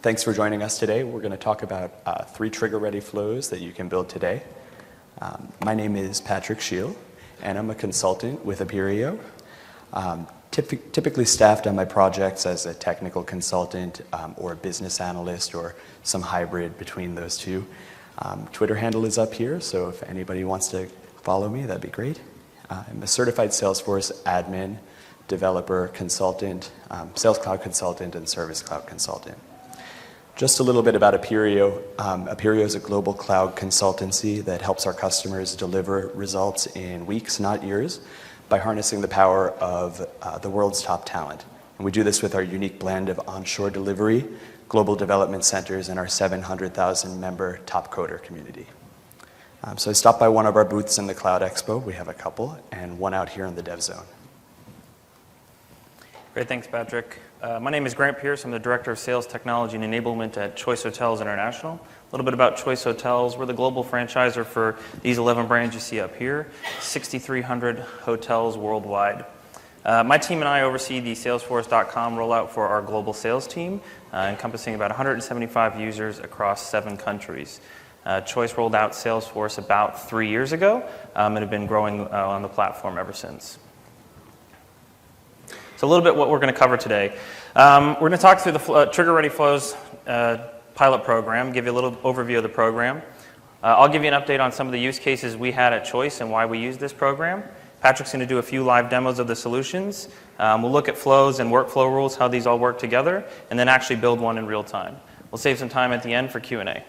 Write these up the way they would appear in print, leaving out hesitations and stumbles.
Thanks for joining us today. We're going to talk about 3 trigger-ready flows that you can build today. My name is Patrick Scheel, and I'm a consultant with Perio. Typically staffed on my projects as a technical consultant or a business analyst or some hybrid between those two. Twitter handle is up here, so if anybody wants to follow me, that'd be great. I'm a certified Salesforce admin, developer, consultant, Sales Cloud consultant, and Service Cloud consultant. Just a little bit about Perio. Perio is a global cloud consultancy that helps our customers deliver results in weeks, not years, by harnessing the power of the world's top talent. And we do this with our unique blend of onshore delivery, global development centers, and our 700,000 member top coder community. So I stopped by one of our booths in the Cloud Expo. We have a couple, and one out here in the Dev Zone. Great, thanks, Patrick. My name is Grant Pierce. I'm the Director of Sales Technology and Enablement at Choice Hotels International. A little bit about Choice Hotels. We're the global franchisor for these 11 brands you see up here, 6,300 hotels worldwide. My team and I oversee the Salesforce.com rollout for our global sales team, encompassing about 175 users across 7 countries. Choice rolled out Salesforce about 3 years ago and have been growing on the platform ever since. So a little bit what we're going to cover today. We're going to talk through the Trigger Ready Flows pilot program, give you a little overview of the program. I'll give you an update on some of the use cases we had at Choice and why we use this program. Patrick's going to do a few live demos of the solutions. We'll look at flows and workflow rules, how these all work together, and then actually build one in real time. We'll save some time at the end for Q&A.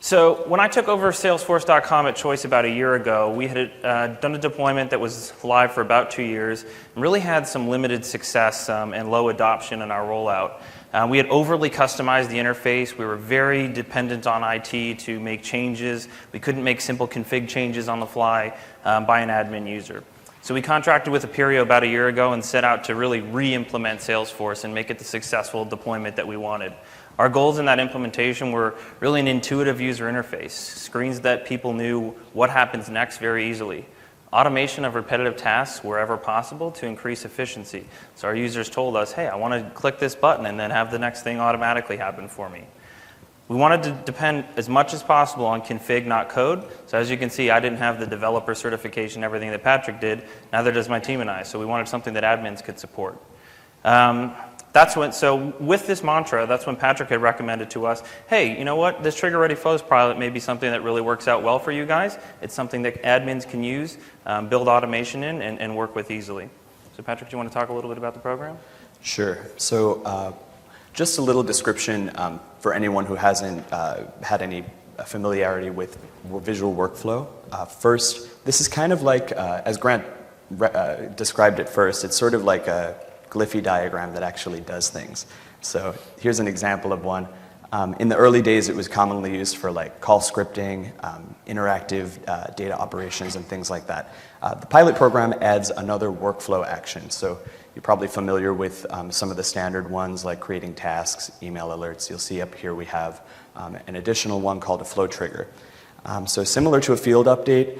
So when I took over Salesforce.com at Choice about a year ago, we had done a deployment that was live for about 2 years and really had some limited success and low adoption in our rollout. We had overly customized the interface. We were very dependent on IT to make changes. We couldn't make simple config changes on the fly by an admin user. So we contracted with Perio about a year ago and set out to really re-implement Salesforce and make it the successful deployment that we wanted. Our goals in that implementation were really an intuitive user interface, screens that people knew what happens next very easily, automation of repetitive tasks wherever possible to increase efficiency. So our users told us, hey, I want to click this button and then have the next thing automatically happen for me. We wanted to depend as much as possible on config, not code. So as you can see, I didn't have the developer certification, everything that Patrick did. Neither does my team and I. So we wanted something that admins could support. So with this mantra, that's when Patrick had recommended to us, hey, you know what? This Trigger Ready Flows pilot may be something that really works out well for you guys. It's something that admins can use, build automation in, and work with easily. So Patrick, do you want to talk a little bit about the program? Sure. So just a little description for anyone who hasn't had any familiarity with visual workflow. First, this is kind of like, as Grant described it first, it's sort of like a glyphy diagram that actually does things. So here's an example of one. In the early days, it was commonly used for like call scripting, interactive data operations, and things like that. The pilot program adds another workflow action. So you're probably familiar with some of the standard ones like creating tasks, email alerts. You'll see up here we have an additional one called a flow trigger. So similar to a field update,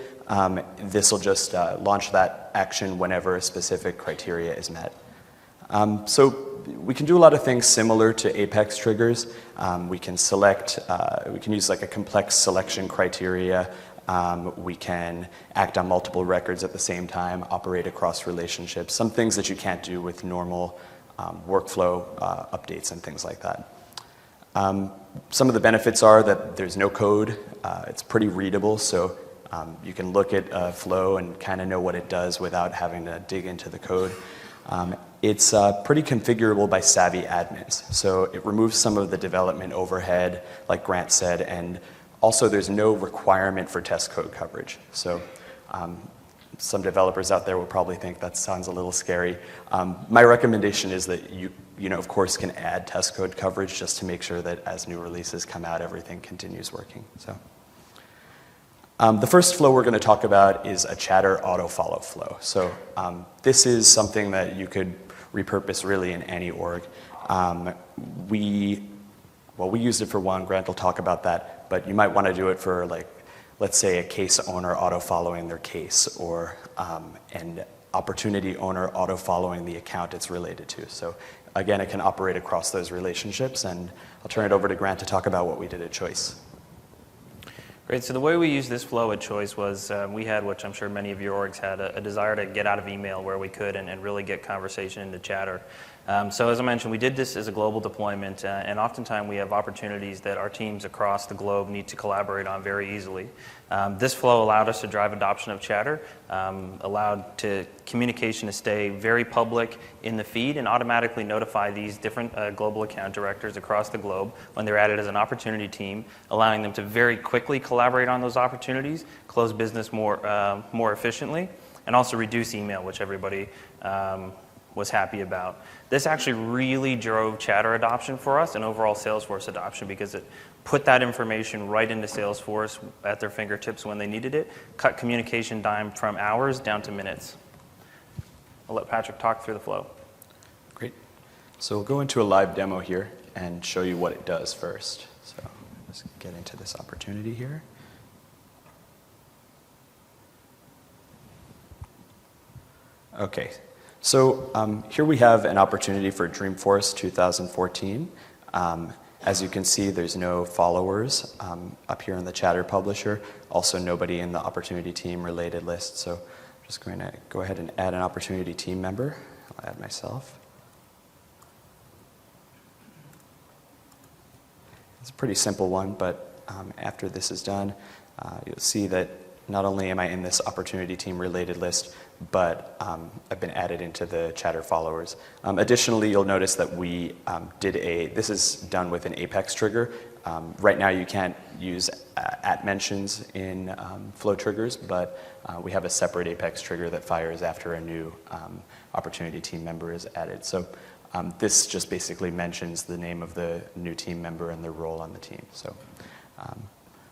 this will just launch that action whenever a specific criteria is met. So we can do a lot of things similar to Apex triggers. We can select, we can use like a complex selection criteria. We can act on multiple records at the same time, operate across relationships, some things that you can't do with normal workflow updates and things like that. Some of the benefits are that there's no code. It's pretty readable, so you can look at a flow and kind of know what it does without having to dig into the code. It's pretty configurable by savvy admins. So it removes some of the development overhead, like Grant said, and also there's no requirement for test code coverage. So some developers out there will probably think that sounds a little scary. My recommendation is that you of course, can add test code coverage just to make sure that as new releases come out, everything continues working. So. The first flow we're going to talk about is a chatter auto-follow flow. So this is something that you could repurpose really in any org. We used it for one. Grant will talk about that. But you might want to do it for, like, let's say a case owner auto-following their case, or an opportunity owner auto-following the account it's related to. So again, it can operate across those relationships, and I'll turn it over to Grant to talk about what we did at Choice. Great. So the way we used this flow at Choice was we had, which I'm sure many of your orgs had, a desire to get out of email where we could and really get conversation into chatter. So as I mentioned, we did this as a global deployment, and oftentimes we have opportunities that our teams across the globe need to collaborate on very easily. This flow allowed us to drive adoption of chatter, allowed communication to stay very public in the feed and automatically notify these different global account directors across the globe when they're added as an opportunity team, allowing them to very quickly collaborate on those opportunities, close business more efficiently, and also reduce email, which everybody was happy about. This actually really drove chatter adoption for us and overall Salesforce adoption because it put that information right into Salesforce at their fingertips when they needed it, cut communication time from hours down to minutes. I'll let Patrick talk through the flow. Great. So we'll go into a live demo here and show you what it does first. So let's get into this opportunity here. Okay. So here we have an opportunity for Dreamforce 2014. As you can see, there's no followers up here in the Chatter Publisher, also nobody in the Opportunity Team related list. So I'm just going to go ahead and add an Opportunity Team member. I'll add myself. It's a pretty simple one, but after this is done, you'll see that not only am I in this Opportunity Team related list, but I've been added into the Chatter followers. Additionally, you'll notice that we this is done with an Apex trigger. Right now you can't use @mentions in flow triggers, but we have a separate Apex trigger that fires after a new Opportunity Team member is added. So this just basically mentions the name of the new team member and their role on the team. So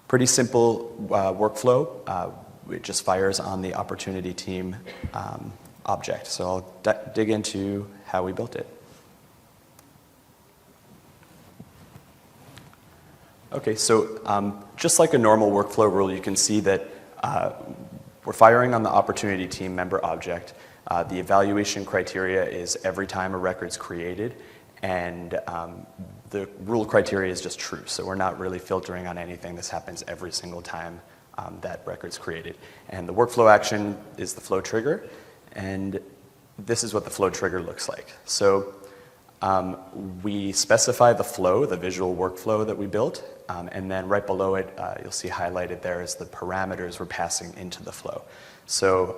pretty simple workflow. It just fires on the Opportunity Team object. So I'll dig into how we built it. Okay, so just like a normal workflow rule, you can see that we're firing on the Opportunity Team member object. The evaluation criteria is every time a record's created, and the rule criteria is just true. So we're not really filtering on anything. This happens every single time that record's created. And the workflow action is the flow trigger, and this is what the flow trigger looks like. So we specify the flow, the visual workflow that we built, and then right below it, you'll see highlighted there is the parameters we're passing into the flow. So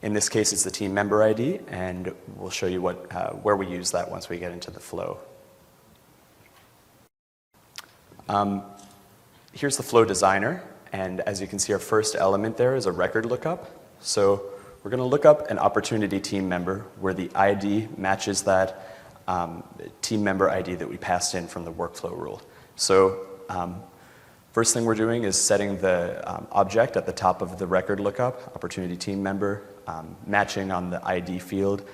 in this case, it's the team member ID, and we'll show you where we use that once we get into the flow. Here's the flow designer, and as you can see, our first element there is a record lookup. So we're going to look up an Opportunity Team member where the ID matches that team member ID that we passed in from the workflow rule. So first thing we're doing is setting the object at the top of the record lookup, Opportunity Team member, matching on the ID field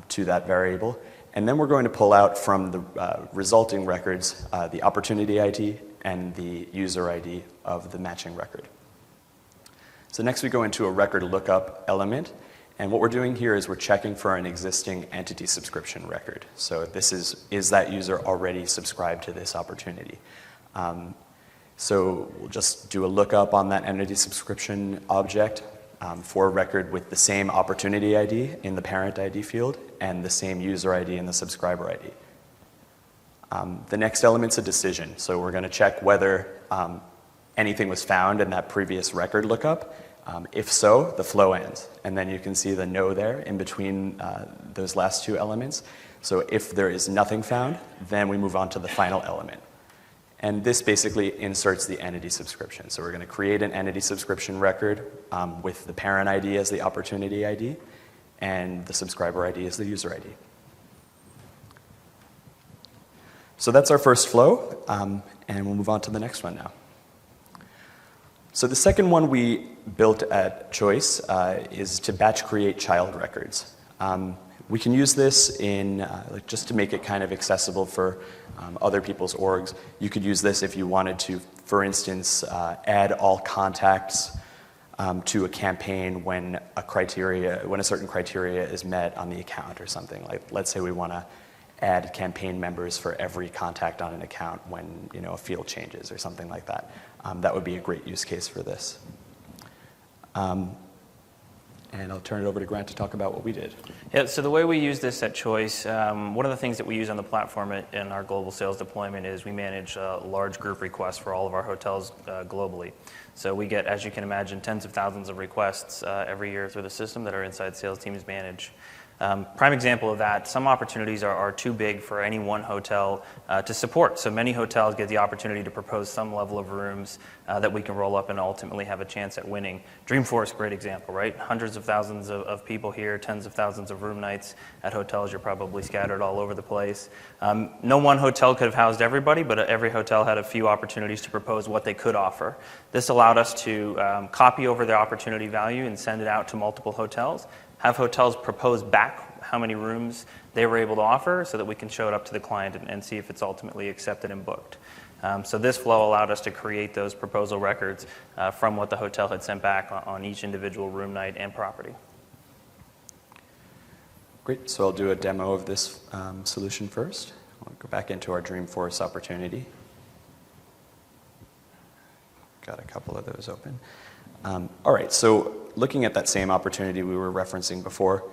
to that variable. And then we're going to pull out from the resulting records the Opportunity ID and the user ID of the matching record. So next we go into a record lookup element. And what we're doing here is we're checking for an existing entity subscription record. So this is that user already subscribed to this opportunity? So we'll just do a lookup on that entity subscription object for a record with the same Opportunity ID in the parent ID field and the same user ID in the subscriber ID. The next element's a decision. So we're going to check whether anything was found in that previous record lookup. If so, the flow ends. And then you can see the no there in between those last two elements. So if there is nothing found, then we move on to the final element. And this basically inserts the entity subscription. So we're going to create an entity subscription record with the parent ID as the Opportunity ID and the subscriber ID as the user ID. So that's our first flow, and we'll move on to the next one now. So the second one we built at Choice is to batch create child records. We can use this in just to make it kind of accessible for other people's orgs. You could use this if you wanted to, for instance, add all contacts to a campaign when a certain criteria is met on the account or something. Like, let's say we want to add campaign members for every contact on an account when a field changes or something like that. That would be a great use case for this. And I'll turn it over to Grant to talk about what we did. Yeah, so the way we use this at Choice, one of the things that we use on the platform in our global sales deployment is we manage large group requests for all of our hotels globally. So we get, as you can imagine, tens of thousands of requests every year through the system that our inside sales teams manage. Prime example of that, some opportunities are too big for any one hotel to support. So many hotels get the opportunity to propose some level of rooms that we can roll up and ultimately have a chance at winning. Dreamforce, great example, right? Hundreds of thousands of people here, tens of thousands of room nights at hotels. You're probably scattered all over the place. No one hotel could have housed everybody, but every hotel had a few opportunities to propose what they could offer. This allowed us to copy over the opportunity value and send it out to multiple hotels. Have hotels propose back how many rooms they were able to offer so that we can show it up to the client and see if it's ultimately accepted and booked. So this flow allowed us to create those proposal records from what the hotel had sent back on each individual room night and property. Great, so I'll do a demo of this solution first. I'll go back into our Dreamforce opportunity. Got a couple of those open. All right, so looking at that same opportunity we were referencing before,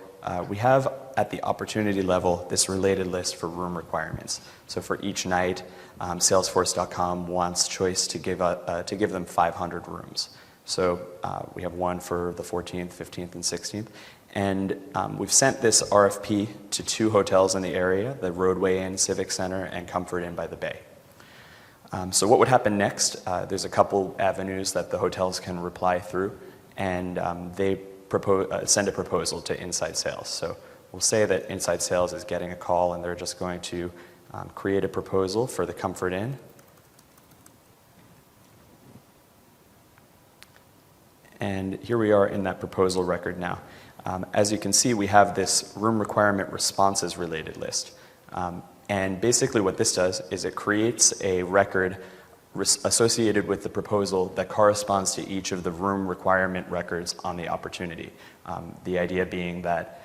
we have at the opportunity level this related list for room requirements. So for each night, Salesforce.com wants Choice to give them 500 rooms. So we have one for the 14th, 15th, and 16th. And we've sent this RFP to 2 hotels in the area, the Roadway Inn Civic Center and Comfort Inn by the Bay. So what would happen next? There's a couple avenues that the hotels can reply through, and they send a proposal to inside sales. So we'll say that inside sales is getting a call, and they're just going to create a proposal for the Comfort Inn. And here we are in that proposal record now. As you can see, we have this room requirement responses related list. And basically what this does is it creates a record associated with the proposal that corresponds to each of the room requirement records on the opportunity. The idea being that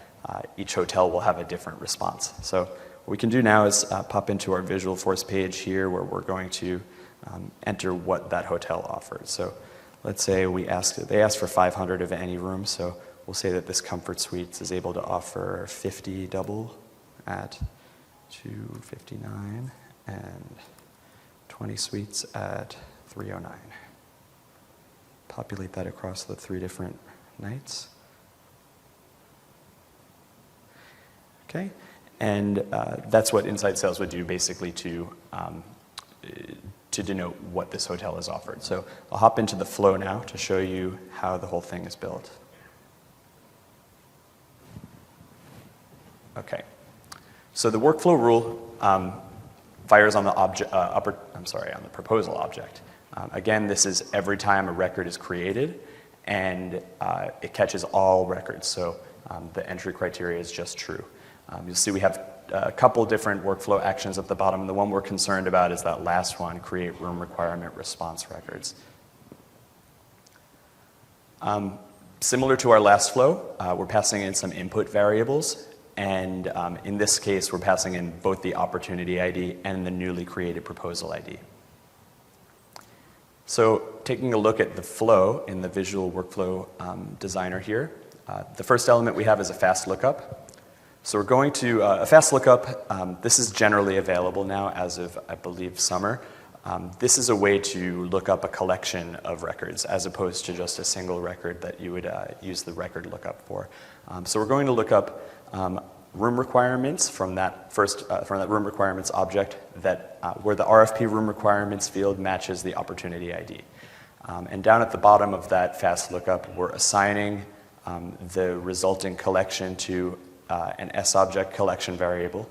each hotel will have a different response. So what we can do now is pop into our Visualforce page here where we're going to enter what that hotel offered. So let's say they asked for 500 of any room, so we'll say that this Comfort Suites is able to offer 50 double at $259 and 20 suites at $309. Populate that across the 3 different nights. Okay, and that's what inside sales would do basically to denote what this hotel has offered. So I'll hop into the flow now to show you how the whole thing is built. Okay. So the workflow rule fires on the on the proposal object. Again, this is every time a record is created, and it catches all records. So the entry criteria is just true. You'll see we have a couple different workflow actions at the bottom, and the one we're concerned about is that last one: create room requirement response records. Similar to our last flow, we're passing in some input variables. And in this case, we're passing in both the opportunity ID and the newly created proposal ID. So taking a look at the flow in the visual workflow designer here, the first element we have is a fast lookup. So we're going to a fast lookup. This is generally available now as of, I believe, summer. This is a way to look up a collection of records as opposed to just a single record that you would use the record lookup for. So we're going to look up room requirements from that room requirements object that where the RFP room requirements field matches the opportunity ID. And down at the bottom of that fast lookup, we're assigning the resulting collection to an S-object collection variable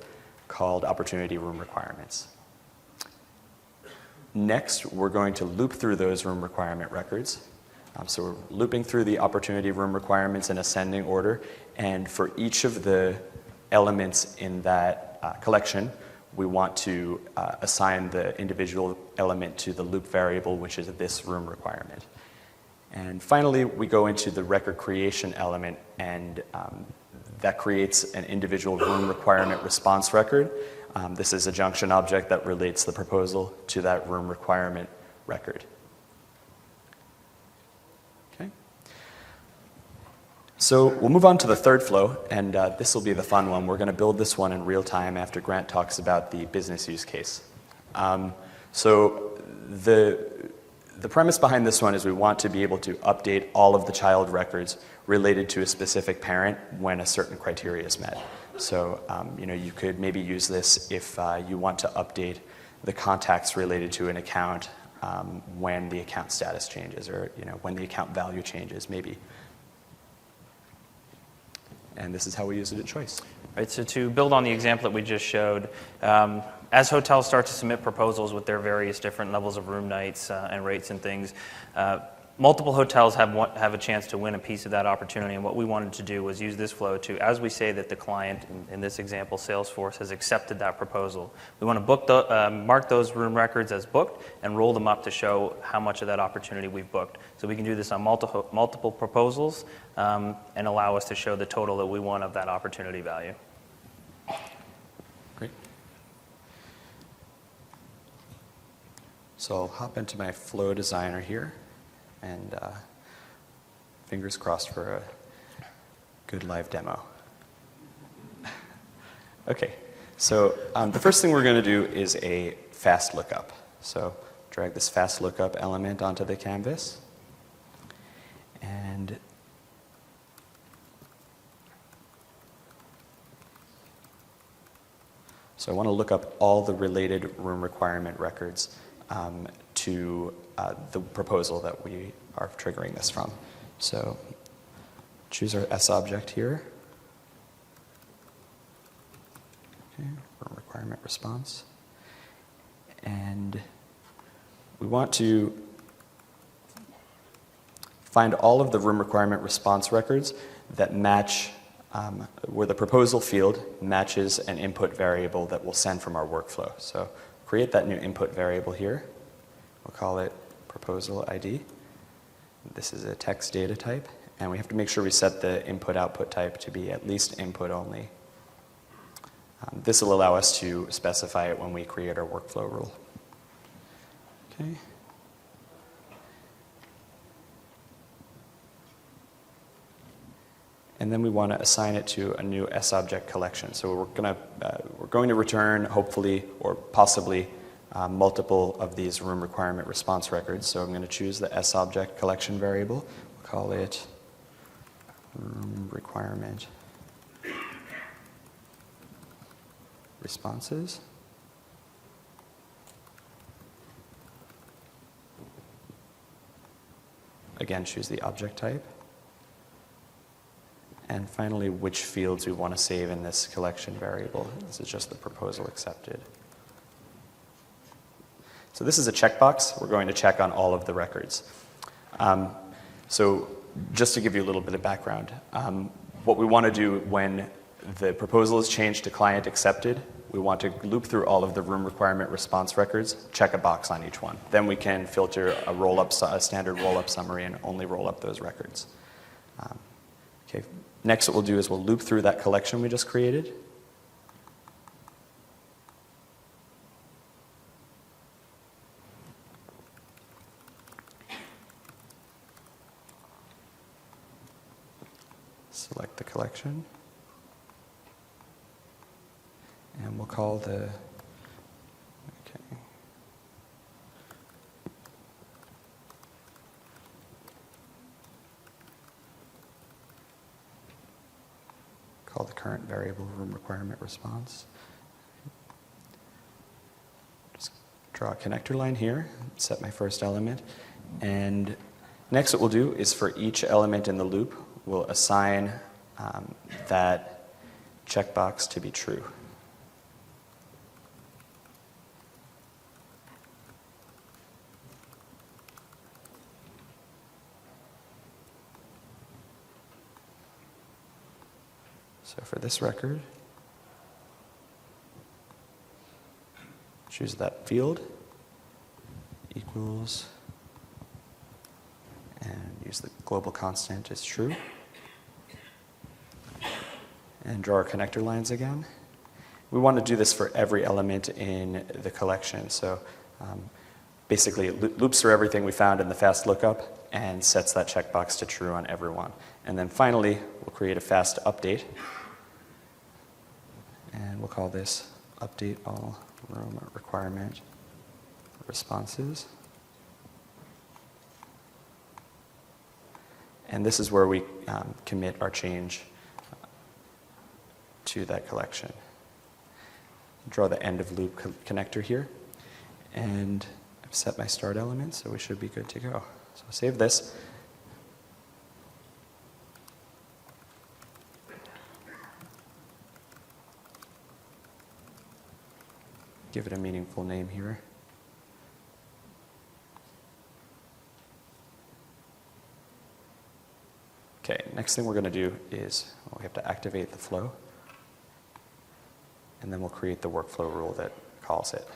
called opportunity room requirements. Next, we're going to loop through those room requirement records. So we're looping through the opportunity room requirements in ascending order, and for each of the elements in that collection, we want to assign the individual element to the loop variable, which is this room requirement. And finally, we go into the record creation element, and that creates an individual room requirement response record This is a junction object that relates the proposal to that room requirement record. Okay. So we'll move on to the third flow, and this will be the fun one. We're going to build this one in real time after Grant talks about the business use case. So the premise behind this one is we want to be able to update all of the child records related to a specific parent when a certain criteria is met. So you could maybe use this if you want to update the contacts related to an account when the account status changes, or when the account value changes, maybe. And this is how we use it at Choice. Right, so to build on the example that we just showed, as hotels start to submit proposals with their various different levels of room nights and rates and things, multiple hotels have a chance to win a piece of that opportunity. And what we wanted to do was use this flow to, as we say that the client, in this example, Salesforce, has accepted that proposal, we want to mark those room records as booked and roll them up to show how much of that opportunity we've booked. So we can do this on multiple proposals and allow us to show the total that we want of that opportunity value. Great. So I'll hop into my flow designer here, and fingers crossed for a good live demo. Okay, so the first thing we're going to do is a fast lookup. So drag this fast lookup element onto the canvas, and so I want to look up all the related room requirement records to the proposal that we are triggering this from. So choose our S object here. Okay, room requirement response. And we want to find all of the room requirement response records that match where the proposal field matches an input variable that we'll send from our workflow. So create that new input variable here. We'll call it proposal ID. This is a text data type, and we have to make sure we set the input-output type to be at least input only. This will allow us to specify it when we create our workflow rule. Okay. And then we want to assign it to a new S-object collection. So we're going to return, hopefully, or possibly, multiple of these room requirement response records. So I'm going to choose the S-object collection variable. We'll call it room requirement responses. Again, choose the object type. And finally, which fields we want to save in this collection variable. This is just the proposal accepted. So this is a checkbox. We're going to check on all of the records. So just to give you a little bit of background, what we want to do when the proposal is changed to client accepted, we want to loop through all of the room requirement response records, check a box on each one. Then we can filter a standard roll-up summary and only roll up those records. Okay. Next, what we'll do is we'll loop through that collection we just created. Select the collection. And we'll call the, call the current variable room requirement response. Just draw a connector line here, set my first element. And next what we'll do is for each element in the loop, we'll assign that checkbox to be true. So for this record, choose that field, equals, and use the global constant as true. And draw our connector lines again. we want to do this for every element in the collection. So basically, it loops through everything we found in the fast lookup and sets that checkbox to true on every one. And then finally, we'll create a fast update. And we'll call this update all room requirement responses. And this is where we commit our change to that collection. Draw the end of loop connector here. And I've set my start element, so we should be good to go. So save this. Give it a meaningful name here. Okay, next thing we're going to do is we have to activate the flow, and then we'll create the workflow rule that calls it.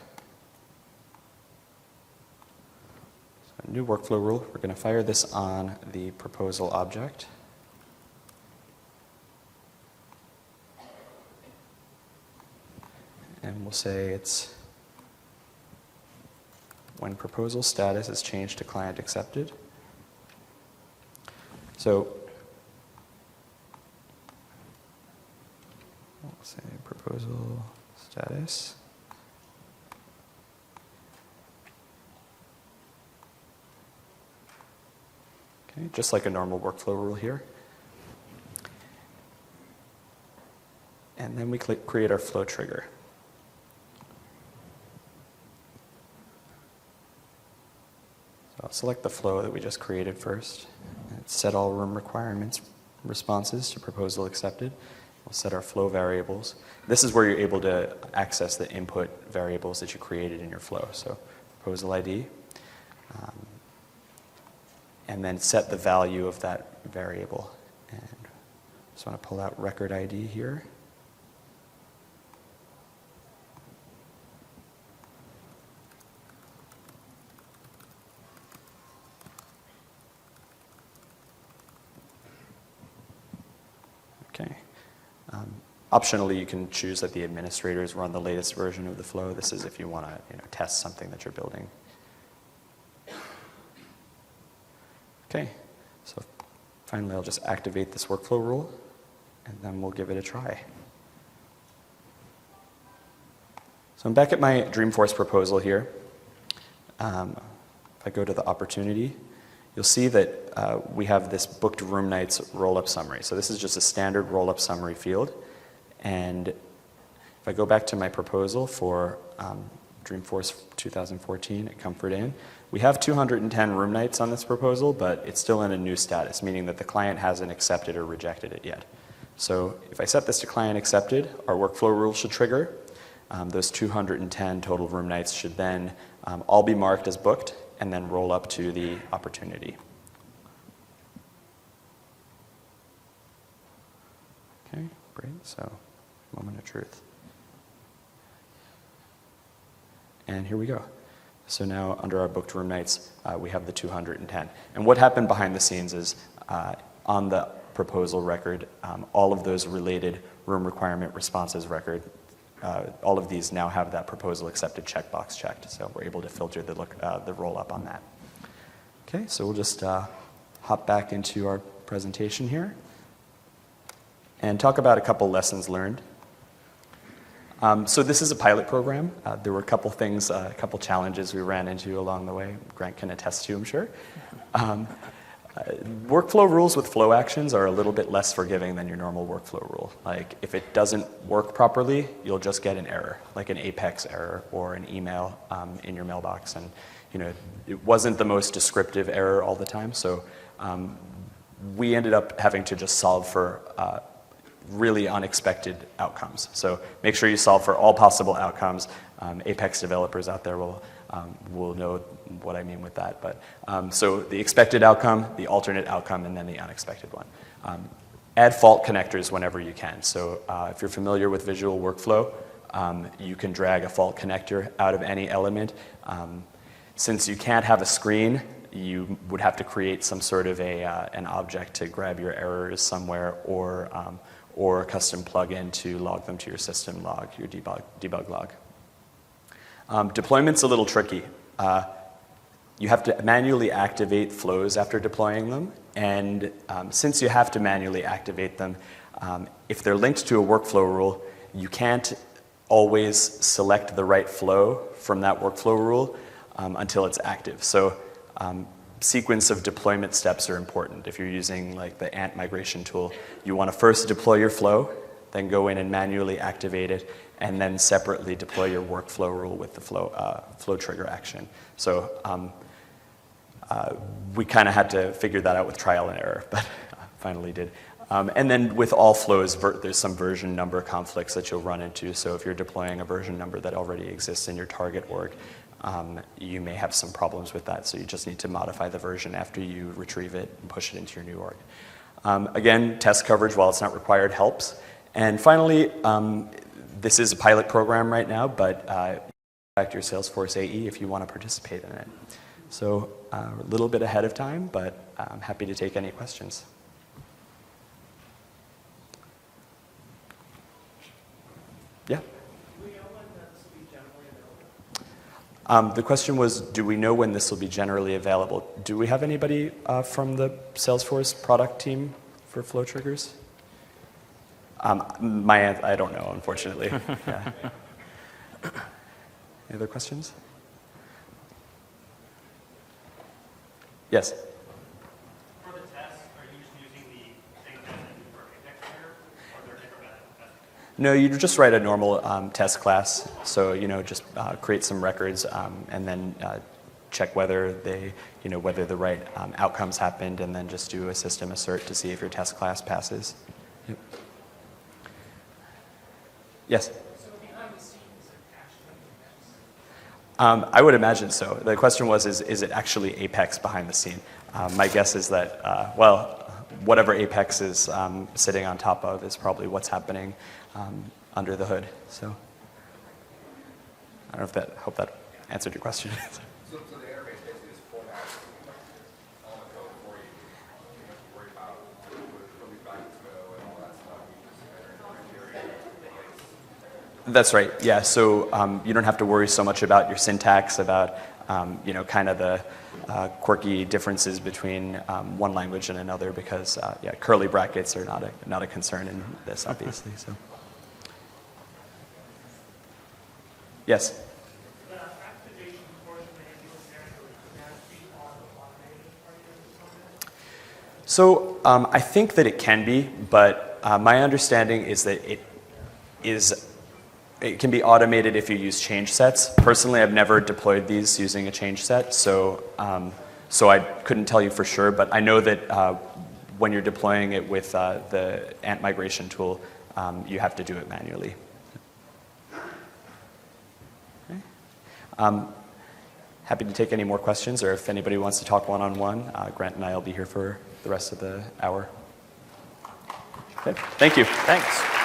So a new workflow rule, we're going to fire this on the proposal object. And we'll say it's when proposal status is changed to client accepted. So we'll say proposal status. Okay, just like a normal workflow rule here. And then we create our flow trigger. So I'll select the flow that we just created first. And set all room requirements responses to proposal accepted. We'll set our flow variables. This is where you're able to access the input variables that you created in your flow. So proposal ID. And then set the value of that variable. And just want to pull out record ID here. Okay. Optionally, you can choose that the administrators run the latest version of the flow. This is if you want to test something that you're building. Okay, so finally I'll just activate this workflow rule, and then we'll give it a try. So I'm back at my Dreamforce proposal here. If I go to the opportunity, you'll see that we have this booked room nights roll-up summary. So this is just a standard roll-up summary field. And if I go back to my proposal for Dreamforce 2014 at Comfort Inn, we have 210 room nights on this proposal, but it's still in a new status, meaning that the client hasn't accepted or rejected it yet. So if I set this to client accepted, our workflow rule should trigger. Those 210 total room nights should then all be marked as booked and then roll up to the opportunity. Okay, great. So, moment of truth. And here we go. So now under our booked room nights, we have the 210. And what happened behind the scenes is on the proposal record, all of those related room requirement responses record, all of these now have that proposal accepted checkbox checked. So we're able to filter the roll up on that. Okay, so we'll just hop back into our presentation here and talk about a couple lessons learned. So this is a pilot program. There were a couple things, a couple challenges we ran into along the way. Grant can attest to, I'm sure. Workflow rules with flow actions are a little bit less forgiving than your normal workflow rule. Like if it doesn't work properly, you'll just get an error, like an apex error or an email in your mailbox. And it wasn't the most descriptive error all the time. So we ended up having to just solve for really unexpected outcomes. So make sure you solve for all possible outcomes. Apex developers out there will know what I mean with that. But so the expected outcome, the alternate outcome, and then the unexpected one. Add fault connectors whenever you can. So if you're familiar with visual workflow, you can drag a fault connector out of any element. Since you can't have a screen, you would have to create some sort of an object to grab your errors somewhere, or or a custom plugin to log them to your system log, your debug log. Deployment's a little tricky. You have to manually activate flows after deploying them, and since you have to manually activate them, if they're linked to a workflow rule, you can't always select the right flow from that workflow rule until it's active. So sequence of deployment steps are important. If you're using like the Ant migration tool, you want to first deploy your flow, then go in and manually activate it, and then separately deploy your workflow rule with the flow trigger action. So we kind of had to figure that out with trial and error, but finally did. And then with all flows, there's some version number conflicts that you'll run into. So if you're deploying a version number that already exists in your target org, you may have some problems with that. So you just need to modify the version after you retrieve it and push it into your new org. Again, test coverage, while it's not required, helps. And finally, this is a pilot program right now, but contact your Salesforce AE if you want to participate in it. So a little bit ahead of time, but I'm happy to take any questions. Yeah? Do we know when this will be generally available? The question was, do we know when this will be generally available? Do we have anybody from the Salesforce product team for flow triggers? I don't know, unfortunately. Yeah. Any other questions? Yes? For the tests, are you just using the same method for architecture, or are there different methods? No, you just write a normal test class. So, just create some records and then check whether whether the right outcomes happened, and then just do a system assert to see if your test class passes. Yep. Yes? So behind the scenes, is it actually Apex? I would imagine so. The question was, is it actually Apex behind the scene? My guess is that, whatever Apex is sitting on top of is probably what's happening under the hood. So I don't know if hope that answered your question. So the interface basically is formats all the code for you. You don't have to worry about where these values go and all that stuff. You just enter in criteria. That's right. Yeah. So you don't have to worry so much about your syntax, about kind of the quirky differences between one language and another, because curly brackets are not a concern in this, obviously. So yes. The activation portion that you were manually, can that be automated? So I think that it can be, but my understanding is that it can be automated if you use change sets. Personally, I've never deployed these using a change set, so I couldn't tell you for sure, but I know that when you're deploying it with the Ant migration tool, you have to do it manually. Okay. Happy to take any more questions, or if anybody wants to talk one-on-one, Grant and I will be here for the rest of the hour. Okay. Thank you. Thanks.